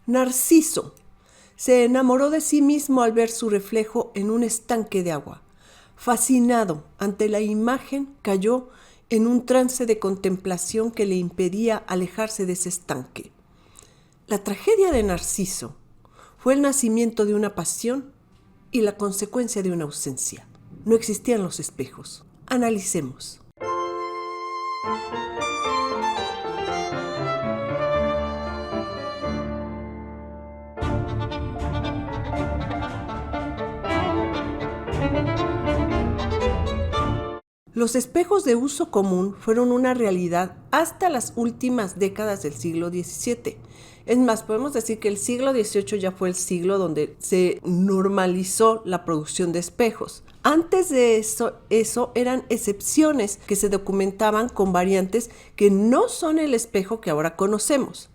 Narciso se enamoró de sí mismo al ver su reflejo en un estanque de agua. Fascinado ante la imagen, cayó en un trance de contemplación que le impedía alejarse de ese estanque. La tragedia de Narciso fue el nacimiento de una pasión y la consecuencia de una ausencia. No existían los espejos. Analicemos. Los espejos de uso común fueron una realidad hasta las últimas décadas del siglo XVII. Es más, podemos decir que el siglo XVIII ya fue el siglo donde se normalizó la producción de espejos. Antes de eso eran excepciones que se documentaban con variantes que no son el espejo que ahora conocemos.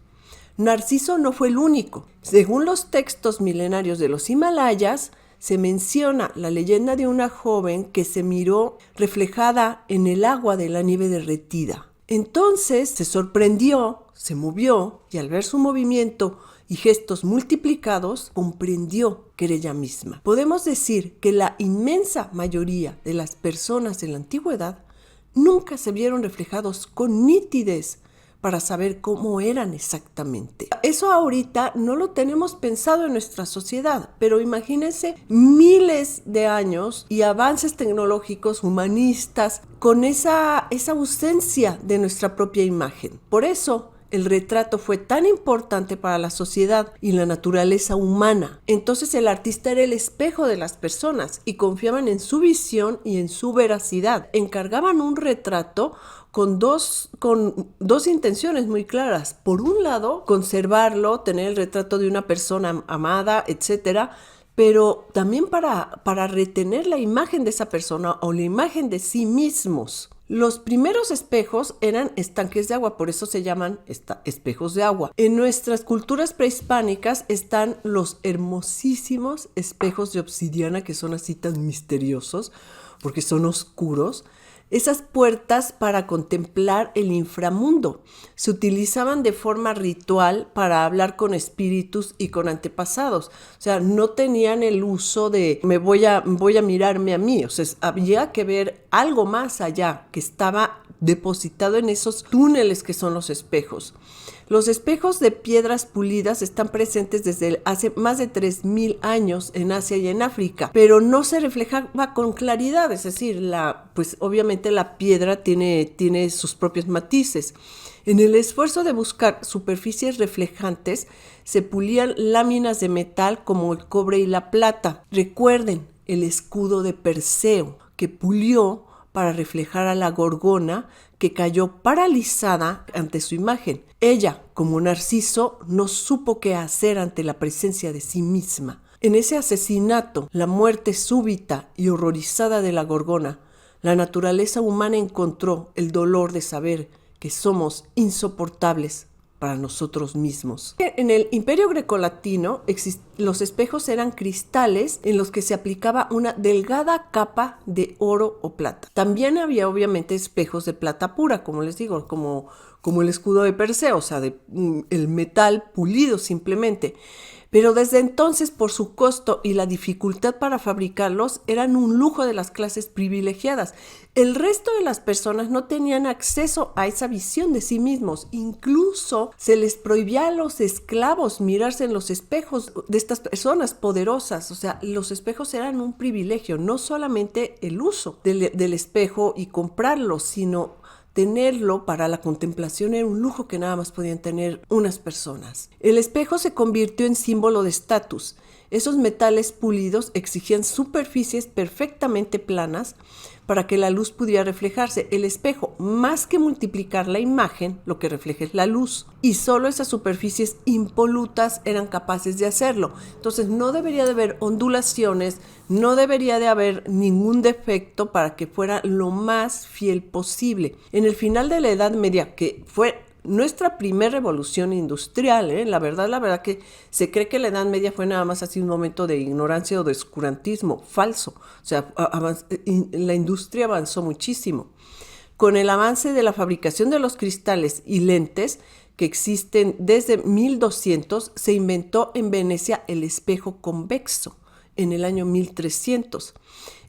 Narciso no fue el único. Según los textos milenarios de los Himalayas, se menciona la leyenda de una joven que se miró reflejada en el agua de la nieve derretida. Entonces se sorprendió, se movió y al ver su movimiento y gestos multiplicados, comprendió que era ella misma. Podemos decir que la inmensa mayoría de las personas en la antigüedad nunca se vieron reflejados con nitidez para saber cómo eran exactamente. Eso ahorita no lo tenemos pensado en nuestra sociedad, pero imagínense miles de años y avances tecnológicos, humanistas, con esa ausencia de nuestra propia imagen. Por eso, el retrato fue tan importante para la sociedad y la naturaleza humana. Entonces el artista era el espejo de las personas y confiaban en su visión y en su veracidad. Encargaban un retrato con dos intenciones muy claras. Por un lado, conservarlo, tener el retrato de una persona amada, etcétera, pero también para retener la imagen de esa persona o la imagen de sí mismos. Los primeros espejos eran estanques de agua, por eso se llaman espejos de agua. En nuestras culturas prehispánicas están los hermosísimos espejos de obsidiana, que son así tan misteriosos, porque son oscuros. Esas puertas para contemplar el inframundo se utilizaban de forma ritual para hablar con espíritus y con antepasados. O sea, no tenían el uso de voy a mirarme a mí. O sea, había que ver algo más allá que estaba depositado en esos túneles que son los espejos. Los espejos de piedras pulidas están presentes desde hace más de 3,000 años en Asia y en África, pero no se reflejaba con claridad, es decir, pues obviamente la piedra tiene sus propios matices. En el esfuerzo de buscar superficies reflejantes, se pulían láminas de metal como el cobre y la plata. Recuerden el escudo de Perseo, que pulió para reflejar a la gorgona que cayó paralizada ante su imagen. Ella, como Narciso, no supo qué hacer ante la presencia de sí misma. En ese asesinato, la muerte súbita y horrorizada de la gorgona, la naturaleza humana encontró el dolor de saber que somos insoportables para nosotros mismos. En el Imperio Grecolatino, los espejos eran cristales en los que se aplicaba una delgada capa de oro o plata. También había obviamente espejos de plata pura, como les digo, como el escudo de Perseo, o sea, el metal pulido simplemente. Pero desde entonces, por su costo y la dificultad para fabricarlos, eran un lujo de las clases privilegiadas. El resto de las personas no tenían acceso a esa visión de sí mismos. Incluso se les prohibía a los esclavos mirarse en los espejos de estas personas poderosas. O sea, los espejos eran un privilegio, no solamente el uso del espejo y comprarlo, sino tenerlo para la contemplación era un lujo que nada más podían tener unas personas. El espejo se convirtió en símbolo de estatus. Esos metales pulidos exigían superficies perfectamente planas para que la luz pudiera reflejarse. El espejo, más que multiplicar la imagen, lo que refleja es la luz. Y solo esas superficies impolutas eran capaces de hacerlo. Entonces no debería de haber ondulaciones, no debería de haber ningún defecto para que fuera lo más fiel posible. En el final de la Edad Media, que fue nuestra primera revolución industrial, la verdad que se cree que la Edad Media fue nada más así un momento de ignorancia o de oscurantismo, falso. O sea, la industria avanzó muchísimo. Con el avance de la fabricación de los cristales y lentes, que existen desde 1200, se inventó en Venecia el espejo convexo en el año 1300.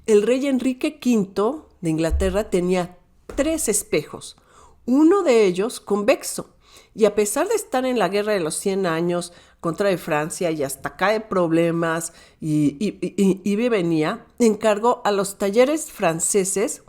El rey Enrique V de Inglaterra tenía 3 espejos, uno de ellos convexo. Y a pesar de estar en la Guerra de los 100 años contra de Francia y hasta acá de problemas y venía, encargó a los talleres franceses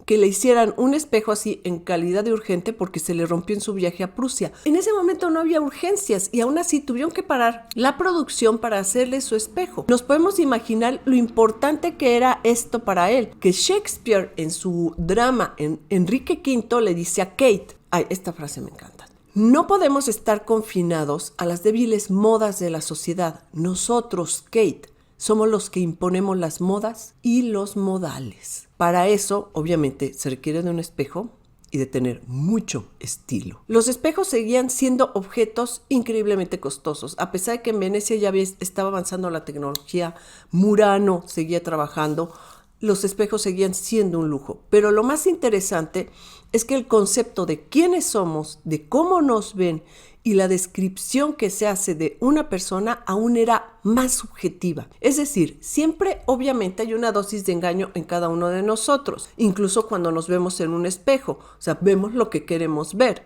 que le hicieran un espejo así en calidad de urgente porque se le rompió en su viaje a Prusia. En ese momento no había urgencias y aún así tuvieron que parar la producción para hacerle su espejo. Nos podemos imaginar lo importante que era esto para él, que Shakespeare en su drama en Enrique V le dice a Kate, esta frase me encanta: no podemos estar confinados a las débiles modas de la sociedad. Nosotros, Kate, somos los que imponemos las modas y los modales. Para eso, obviamente, se requiere de un espejo y de tener mucho estilo. Los espejos seguían siendo objetos increíblemente costosos. A pesar de que en Venecia ya estaba avanzando la tecnología, Murano seguía trabajando, los espejos seguían siendo un lujo. Pero lo más interesante es que el concepto de quiénes somos, de cómo nos ven y la descripción que se hace de una persona aún era más subjetiva. Es decir, siempre obviamente hay una dosis de engaño en cada uno de nosotros, incluso cuando nos vemos en un espejo, o sea, vemos lo que queremos ver.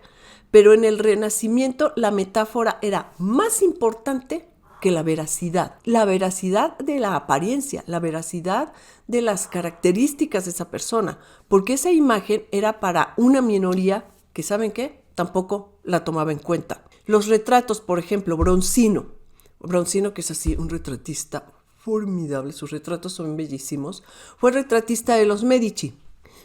Pero en el Renacimiento la metáfora era más importante que la veracidad de la apariencia, la veracidad de las características de esa persona, porque esa imagen era para una minoría que, ¿saben qué?, tampoco la tomaba en cuenta. Los retratos, por ejemplo, Bronzino, que es así un retratista formidable, sus retratos son bellísimos, fue retratista de los Medici.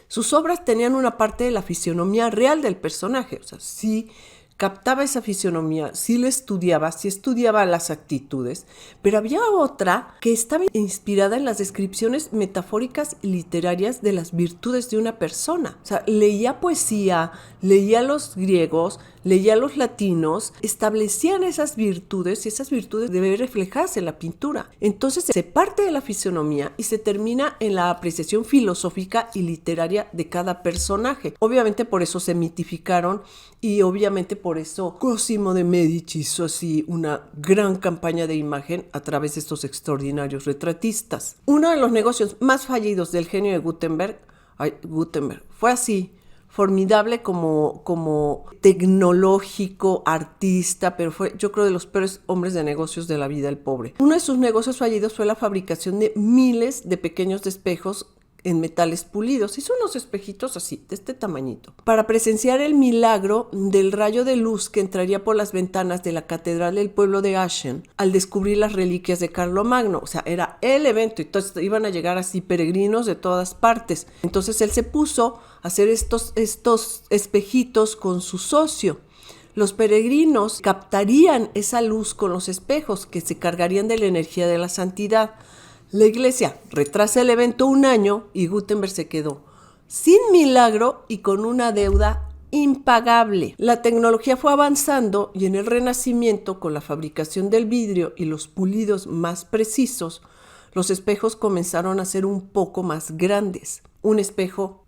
Sus obras tenían una parte de la fisionomía real del personaje, o sea, sí captaba esa fisionomía, sí estudiaba las actitudes, pero había otra que estaba inspirada en las descripciones metafóricas y literarias de las virtudes de una persona. O sea, leía poesía, leía a los griegos, leía a los latinos, establecían esas virtudes y esas virtudes deben reflejarse en la pintura. Entonces se parte de la fisionomía y se termina en la apreciación filosófica y literaria de cada personaje. Obviamente por eso se mitificaron y obviamente por eso Cosimo de Medici hizo así una gran campaña de imagen a través de estos extraordinarios retratistas. Uno de los negocios más fallidos del genio de Gutenberg fue así, formidable como tecnológico, artista, pero fue, yo creo, de los peores hombres de negocios de la vida, el pobre. Uno de sus negocios fallidos fue la fabricación de miles de pequeños espejos en metales pulidos. Hizo unos espejitos así, de este tamañito, para presenciar el milagro del rayo de luz que entraría por las ventanas de la catedral del pueblo de Aachen al descubrir las reliquias de Carlomagno. O sea, era el evento, entonces iban a llegar así peregrinos de todas partes. Entonces él se puso a hacer estos espejitos con su socio. Los peregrinos captarían esa luz con los espejos que se cargarían de la energía de la santidad. La iglesia retrasa el evento un año y Gutenberg se quedó sin milagro y con una deuda impagable. La tecnología fue avanzando y en el Renacimiento, con la fabricación del vidrio y los pulidos más precisos, los espejos comenzaron a ser un poco más grandes. Un espejo,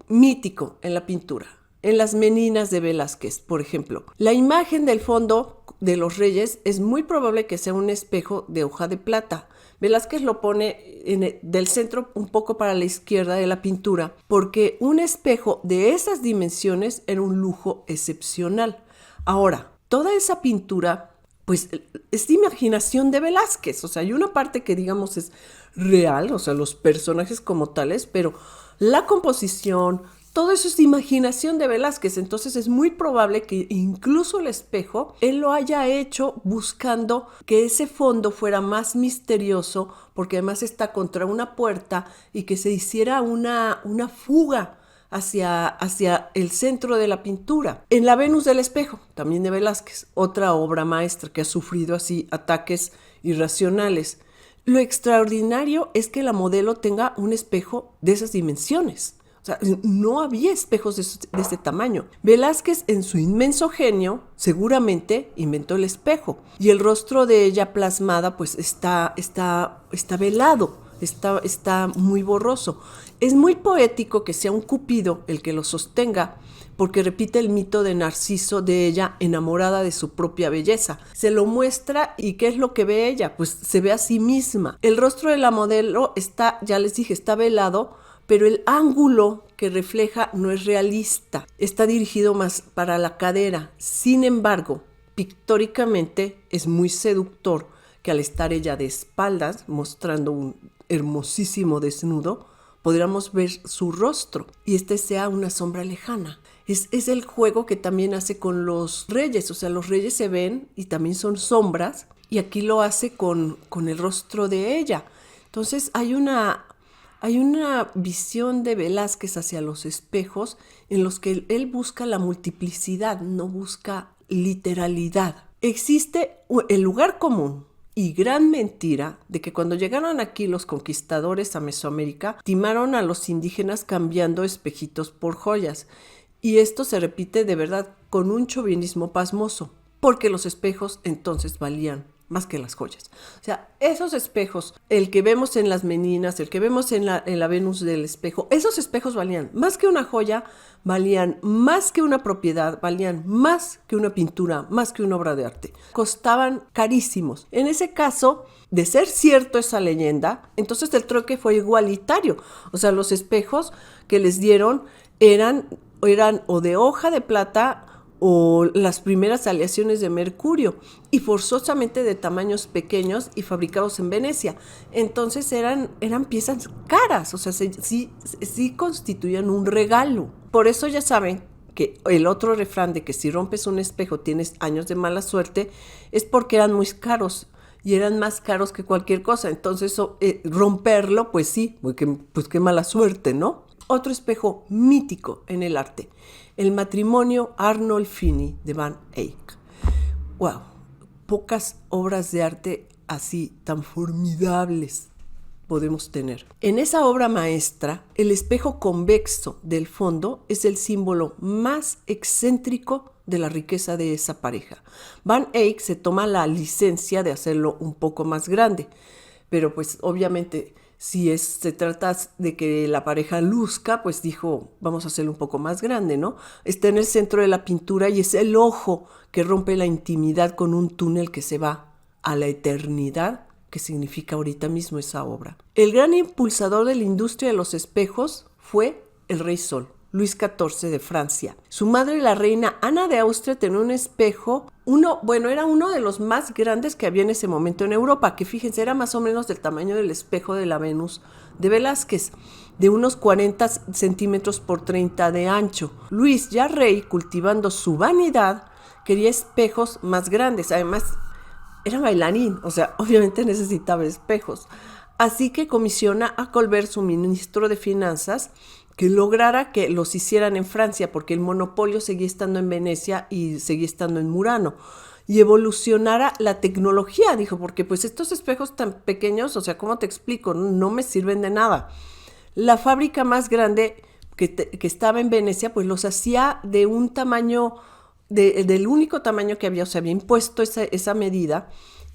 mítico en la pintura. En las Meninas de Velázquez, por ejemplo, la imagen del fondo de los reyes es muy probable que sea un espejo de hoja de plata. Velázquez lo pone del centro un poco para la izquierda de la pintura, porque un espejo de esas dimensiones era un lujo excepcional. Ahora, toda esa pintura, pues, es de imaginación de Velázquez. O sea, hay una parte que, digamos, es real, o sea, los personajes como tales, pero la composición, todo eso es de imaginación de Velázquez. Entonces es muy probable que incluso el espejo él lo haya hecho buscando que ese fondo fuera más misterioso, porque además está contra una puerta, y que se hiciera una fuga hacia el centro de la pintura. En la Venus del espejo, también de Velázquez, otra obra maestra que ha sufrido así ataques irracionales. Lo extraordinario es que la modelo tenga un espejo de esas dimensiones. O sea, no había espejos de ese tamaño. Velázquez, en su inmenso genio, seguramente inventó el espejo. Y el rostro de ella plasmada, pues está velado. está muy borroso. Es muy poético que sea un Cupido el que lo sostenga, porque repite el mito de Narciso de ella enamorada de su propia belleza. Se lo muestra y ¿qué es lo que ve ella? Pues se ve a sí misma. El rostro de la modelo está, ya les dije, está velado, pero el ángulo que refleja no es realista. Está dirigido más para la cadera. Sin embargo, pictóricamente es muy seductor que al estar ella de espaldas, mostrando un hermosísimo desnudo, podríamos ver su rostro y este sea una sombra lejana. Es el juego que también hace con los reyes, o sea, los reyes se ven y también son sombras, y aquí lo hace con el rostro de ella. Entonces hay una visión de Velázquez hacia los espejos en los que él busca la multiplicidad, no busca literalidad. Existe el lugar común y gran mentira de que cuando llegaron aquí los conquistadores a Mesoamérica, timaron a los indígenas cambiando espejitos por joyas. Y esto se repite de verdad con un chauvinismo pasmoso, porque los espejos entonces valían más que las joyas. O sea, esos espejos, el que vemos en las meninas, el que vemos en la Venus del espejo, esos espejos valían más que una joya, valían más que una propiedad, valían más que una pintura, más que una obra de arte. Costaban carísimos. En ese caso, de ser cierto esa leyenda, entonces el troque fue igualitario. O sea, los espejos que les dieron eran o de hoja de plata o las primeras aleaciones de mercurio y forzosamente de tamaños pequeños y fabricados en Venecia. Entonces eran piezas caras, o sea, sí constituían un regalo. Por eso ya saben que el otro refrán de que si rompes un espejo tienes años de mala suerte es porque eran muy caros y eran más caros que cualquier cosa. Entonces romperlo, pues sí, pues qué mala suerte, ¿no? Otro espejo mítico en el arte, el matrimonio Arnolfini de Van Eyck. ¡Wow! Pocas obras de arte así tan formidables podemos tener. En esa obra maestra, el espejo convexo del fondo es el símbolo más excéntrico de la riqueza de esa pareja. Van Eyck se toma la licencia de hacerlo un poco más grande, pero pues obviamente si se trata de que la pareja luzca, pues dijo, vamos a hacerlo un poco más grande, ¿no? Está en el centro de la pintura y es el ojo que rompe la intimidad con un túnel que se va a la eternidad, que significa ahorita mismo esa obra. El gran impulsador de la industria de los espejos fue el rey Sol, Luis XIV de Francia. Su madre, la reina Ana de Austria, tenía un espejo, era uno de los más grandes que había en ese momento en Europa, que fíjense, era más o menos del tamaño del espejo de la Venus de Velázquez, de unos 40 centímetros por 30 de ancho. Luis, ya rey, cultivando su vanidad, quería espejos más grandes. Además, era bailarín, o sea, obviamente necesitaba espejos. Así que comisiona a Colbert, su ministro de Finanzas, que lograra que los hicieran en Francia, porque el monopolio seguía estando en Venecia y seguía estando en Murano, y evolucionara la tecnología, dijo, porque pues estos espejos tan pequeños, o sea, ¿cómo te explico? No me sirven de nada. La fábrica más grande que estaba en Venecia, pues los hacía de un tamaño, del único tamaño que había, o sea, había impuesto esa medida,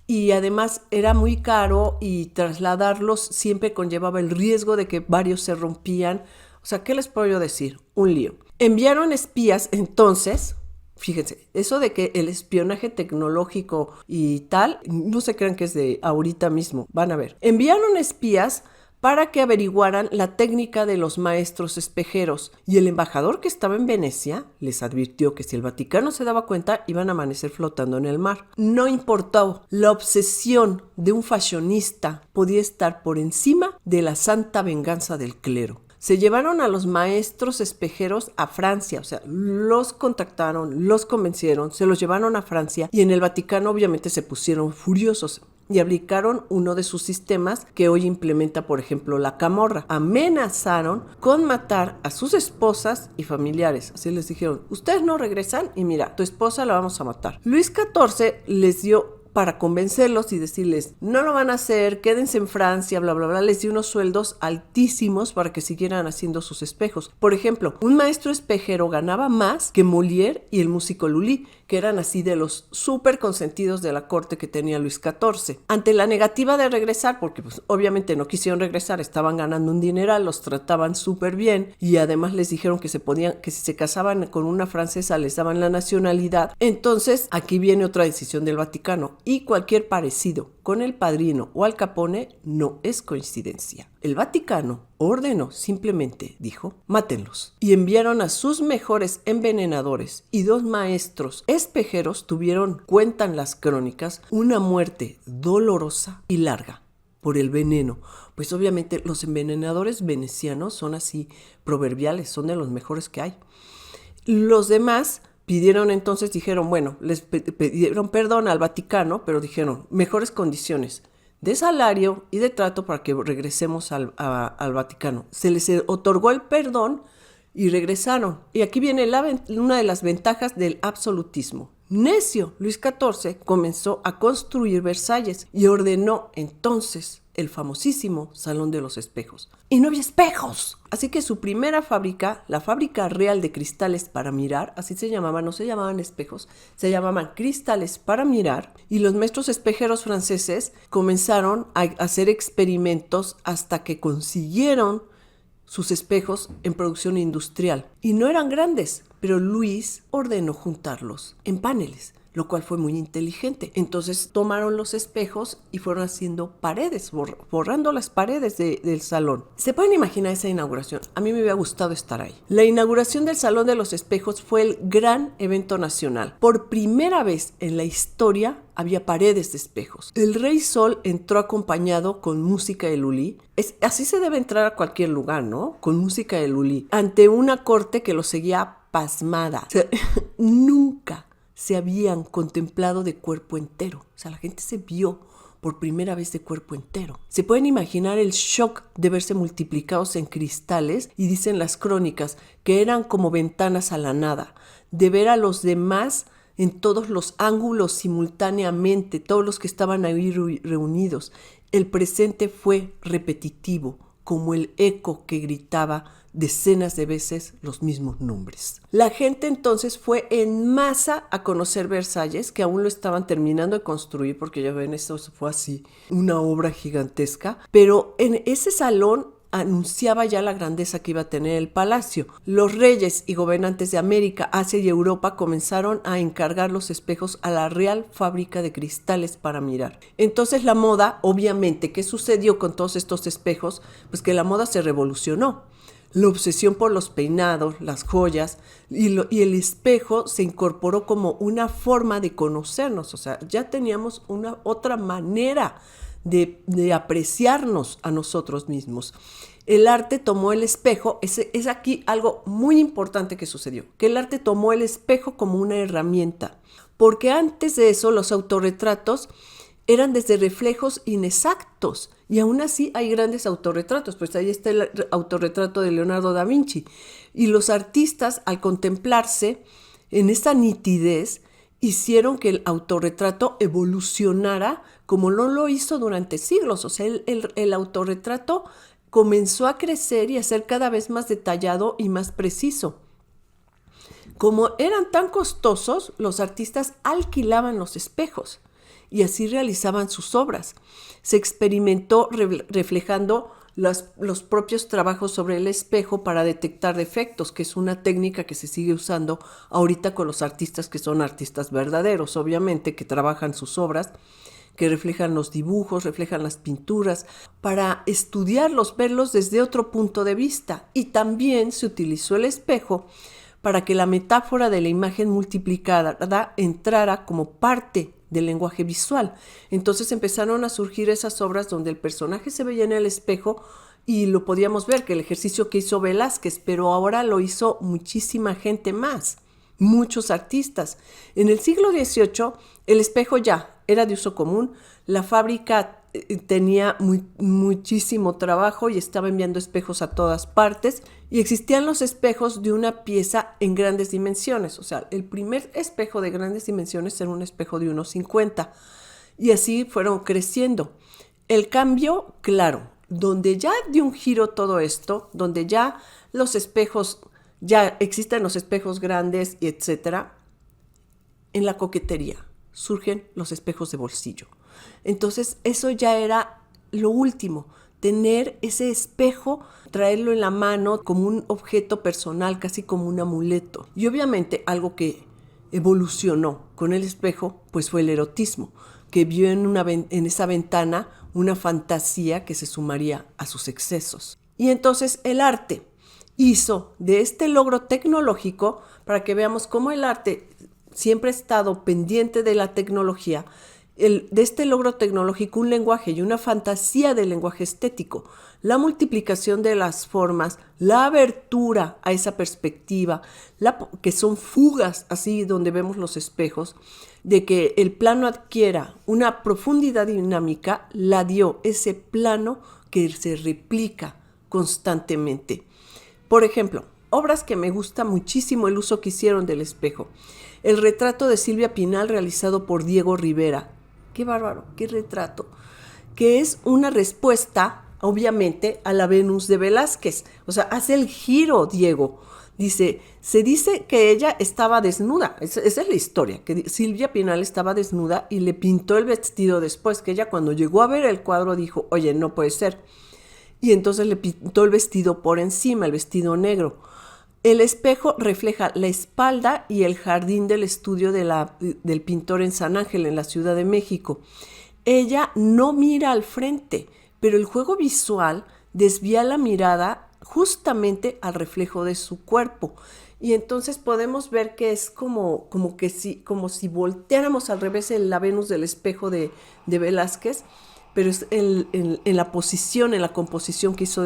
y además era muy caro y trasladarlos siempre conllevaba el riesgo de que varios se rompían. O sea, ¿qué les puedo yo decir? Un lío. Enviaron espías entonces, fíjense, eso de que el espionaje tecnológico y tal, no se crean que es de ahorita mismo, van a ver. Enviaron espías para que averiguaran la técnica de los maestros espejeros, y el embajador que estaba en Venecia les advirtió que si el Vaticano se daba cuenta iban a amanecer flotando en el mar. No importó, la obsesión de un fashionista podía estar por encima de la santa venganza del clero. Se llevaron a los maestros espejeros a Francia, o sea, los contactaron, los convencieron, se los llevaron a Francia y en el Vaticano obviamente se pusieron furiosos y aplicaron uno de sus sistemas que hoy implementa, por ejemplo, la Camorra. Amenazaron con matar a sus esposas y familiares. Así les dijeron, ustedes no regresan y mira, tu esposa la vamos a matar. Luis XIV les dio, para convencerlos y decirles, no lo van a hacer, quédense en Francia, bla, bla, bla, les dio unos sueldos altísimos para que siguieran haciendo sus espejos. Por ejemplo, un maestro espejero ganaba más que Molière y el músico Lully, que eran así de los súper consentidos de la corte que tenía Luis XIV. Ante la negativa de regresar, porque pues, obviamente no quisieron regresar, estaban ganando un dineral, los trataban súper bien y además les dijeron que si se casaban con una francesa les daban la nacionalidad. Entonces aquí viene otra decisión del Vaticano, y cualquier parecido con el Padrino o Al Capone no es coincidencia. El Vaticano ordenó simplemente, dijo, mátenlos, y enviaron a sus mejores envenenadores, y 2 maestros espejeros tuvieron, cuentan las crónicas, una muerte dolorosa y larga por el veneno. Pues obviamente los envenenadores venecianos son así proverbiales, son de los mejores que hay. Los demás pidieron entonces, dijeron, bueno, les pidieron perdón al Vaticano, pero dijeron, mejores condiciones de salario y de trato para que regresemos al Vaticano. Se les otorgó el perdón y regresaron. Y aquí viene una de las ventajas del absolutismo. Necio, Luis XIV comenzó a construir Versalles y ordenó entonces el famosísimo Salón de los Espejos. Y no había espejos. Así que su primera fábrica, la Fábrica Real de Cristales para Mirar, así se llamaba, no se llamaban espejos, se llamaban cristales para mirar, y los maestros espejeros franceses comenzaron a hacer experimentos hasta que consiguieron sus espejos en producción industrial. Y no eran grandes, pero Luis ordenó juntarlos en paneles, lo cual fue muy inteligente. Entonces tomaron los espejos y fueron haciendo paredes, borrando las paredes del salón. ¿Se pueden imaginar esa inauguración? A mí me hubiera gustado estar ahí. La inauguración del Salón de los Espejos fue el gran evento nacional. Por primera vez en la historia había paredes de espejos. El Rey Sol entró acompañado con música de Lully. Así se debe entrar a cualquier lugar, ¿no? Con música de Lully. Ante una corte que lo seguía pasmada. O sea, nunca se habían contemplado de cuerpo entero. O sea, la gente se vio por primera vez de cuerpo entero. Se pueden imaginar el shock de verse multiplicados en cristales, y dicen las crónicas que eran como ventanas a la nada, de ver a los demás en todos los ángulos simultáneamente, todos los que estaban ahí reunidos. El presente fue repetitivo, como el eco que gritaba decenas de veces los mismos nombres. La gente entonces fue en masa a conocer Versalles, que aún lo estaban terminando de construir, porque ya ven, esto fue así, una obra gigantesca, pero en ese salón anunciaba ya la grandeza que iba a tener el palacio. Los reyes y gobernantes de América, Asia y Europa comenzaron a encargar los espejos a la Real Fábrica de Cristales para Mirar. Entonces la moda, obviamente, ¿qué sucedió con todos estos espejos? Pues que la moda se revolucionó. La obsesión por los peinados, las joyas y el espejo se incorporó como una forma de conocernos. O sea, ya teníamos una otra manera de apreciarnos a nosotros mismos. El arte tomó el espejo, es aquí algo muy importante que sucedió, que el arte tomó el espejo como una herramienta, porque antes de eso los autorretratos eran desde reflejos inexactos, y aún así hay grandes autorretratos. Pues ahí está el autorretrato de Leonardo da Vinci, y los artistas, al contemplarse en esta nitidez, hicieron que el autorretrato evolucionara como no lo hizo durante siglos. O sea, el autorretrato comenzó a crecer y a ser cada vez más detallado y más preciso. Como eran tan costosos, los artistas alquilaban los espejos y así realizaban sus obras. Se experimentó reflejando los propios trabajos sobre el espejo para detectar defectos, que es una técnica que se sigue usando ahorita con los artistas que son artistas verdaderos, obviamente, que trabajan sus obras, que reflejan los dibujos, reflejan las pinturas, para estudiarlos, verlos desde otro punto de vista. Y también se utilizó el espejo para que la metáfora de la imagen multiplicada entrara como parte del lenguaje visual. Entonces empezaron a surgir esas obras donde el personaje se veía en el espejo y lo podíamos ver, que el ejercicio que hizo Velázquez, pero ahora lo hizo muchísima gente más, muchos artistas. En el siglo XVIII el espejo ya era de uso común, la fábrica tenía muchísimo trabajo y estaba enviando espejos a todas partes, y existían los espejos de una pieza en grandes dimensiones. O sea, el primer espejo de grandes dimensiones era un espejo de 1,50, y así fueron creciendo. El cambio, claro, donde ya dio un giro todo esto, donde ya los espejos, ya existen los espejos grandes y etcétera, en la coquetería surgen los espejos de bolsillo. Entonces eso ya era lo último, tener ese espejo, traerlo en la mano como un objeto personal, casi como un amuleto. Y obviamente algo que evolucionó con el espejo, pues fue el erotismo, que vio en esa ventana una fantasía que se sumaría a sus excesos. Y entonces el arte hizo de este logro tecnológico, para que veamos cómo el arte siempre ha estado pendiente de la tecnología, de este logro tecnológico un lenguaje y una fantasía del lenguaje estético, la multiplicación de las formas, la abertura a esa perspectiva, que son fugas, así donde vemos los espejos, de que el plano adquiera una profundidad dinámica, la dio ese plano que se replica constantemente. Por ejemplo, obras que me gusta muchísimo el uso que hicieron del espejo. El retrato de Silvia Pinal realizado por Diego Rivera. ¡Qué bárbaro! ¡Qué retrato! Que es una respuesta, obviamente, a la Venus de Velázquez. O sea, hace el giro, Diego. Se dice que ella estaba desnuda. Esa es la historia, que Silvia Pinal estaba desnuda y le pintó el vestido después, que ella cuando llegó a ver el cuadro dijo, oye, no puede ser. Y entonces le pintó el vestido por encima, el vestido negro. El espejo refleja la espalda y el jardín del estudio del pintor en San Ángel, en la Ciudad de México. Ella no mira al frente, pero el juego visual desvía la mirada justamente al reflejo de su cuerpo. Y entonces podemos ver que es como si volteáramos al revés en la Venus del espejo de Velázquez, pero es en la posición, en la composición que hizo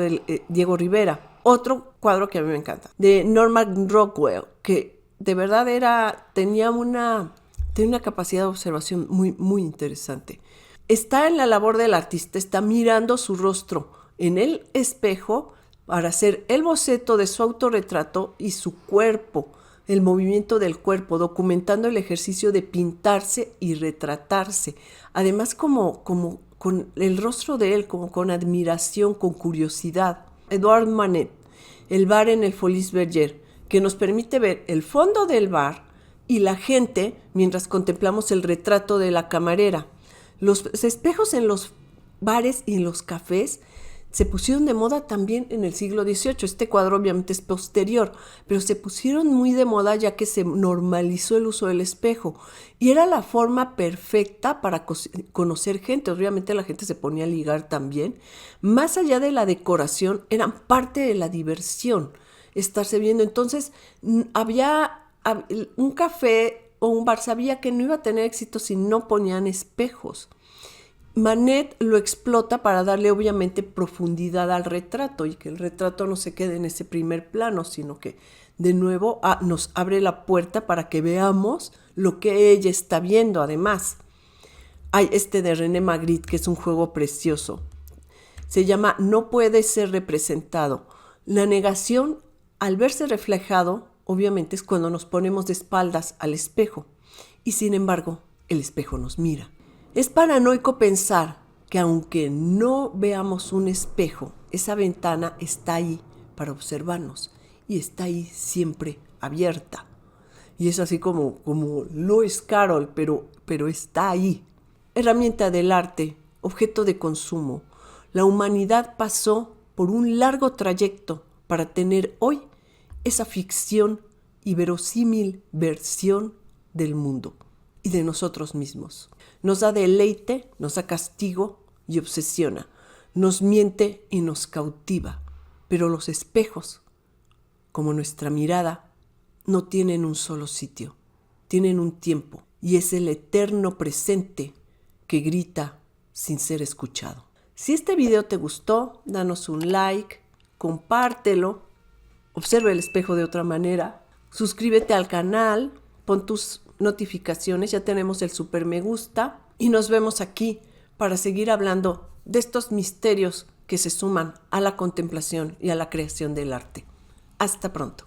Diego Rivera. Otro cuadro que a mí me encanta, de Norman Rockwell, que de verdad tenía una capacidad de observación muy, muy interesante. Está en la labor del artista, está mirando su rostro en el espejo para hacer el boceto de su autorretrato y su cuerpo, el movimiento del cuerpo, documentando el ejercicio de pintarse y retratarse. Además, como con el rostro de él, como con admiración, con curiosidad. Edouard Manet, el bar en el Folies Bergère, que nos permite ver el fondo del bar y la gente mientras contemplamos el retrato de la camarera. Los espejos en los bares y en los cafés se pusieron de moda también en el siglo XVIII. Este cuadro obviamente es posterior, pero se pusieron muy de moda ya que se normalizó el uso del espejo y era la forma perfecta para conocer gente. Obviamente la gente se ponía a ligar también. Más allá de la decoración, eran parte de la diversión estarse viendo. Entonces había un café o un bar, sabía que no iba a tener éxito si no ponían espejos. Manet lo explota para darle obviamente profundidad al retrato y que el retrato no se quede en ese primer plano, sino que de nuevo nos abre la puerta para que veamos lo que ella está viendo. Además, hay de René Magritte, que es un juego precioso. Se llama No puede ser representado. La negación, al verse reflejado, obviamente es cuando nos ponemos de espaldas al espejo y sin embargo el espejo nos mira. Es paranoico pensar que aunque no veamos un espejo, esa ventana está ahí para observarnos y está ahí siempre abierta. Y es así como Lewis Carroll, pero está ahí. Herramienta del arte, objeto de consumo. La humanidad pasó por un largo trayecto para tener hoy esa ficción y verosímil versión del mundo y de nosotros mismos. Nos da deleite, nos da castigo y obsesiona. Nos miente y nos cautiva. Pero los espejos, como nuestra mirada, no tienen un solo sitio. Tienen un tiempo y es el eterno presente que grita sin ser escuchado. Si este video te gustó, danos un like, compártelo, observa el espejo de otra manera, suscríbete al canal, pon tus notificaciones, ya tenemos el super me gusta y nos vemos aquí para seguir hablando de estos misterios que se suman a la contemplación y a la creación del arte. Hasta pronto.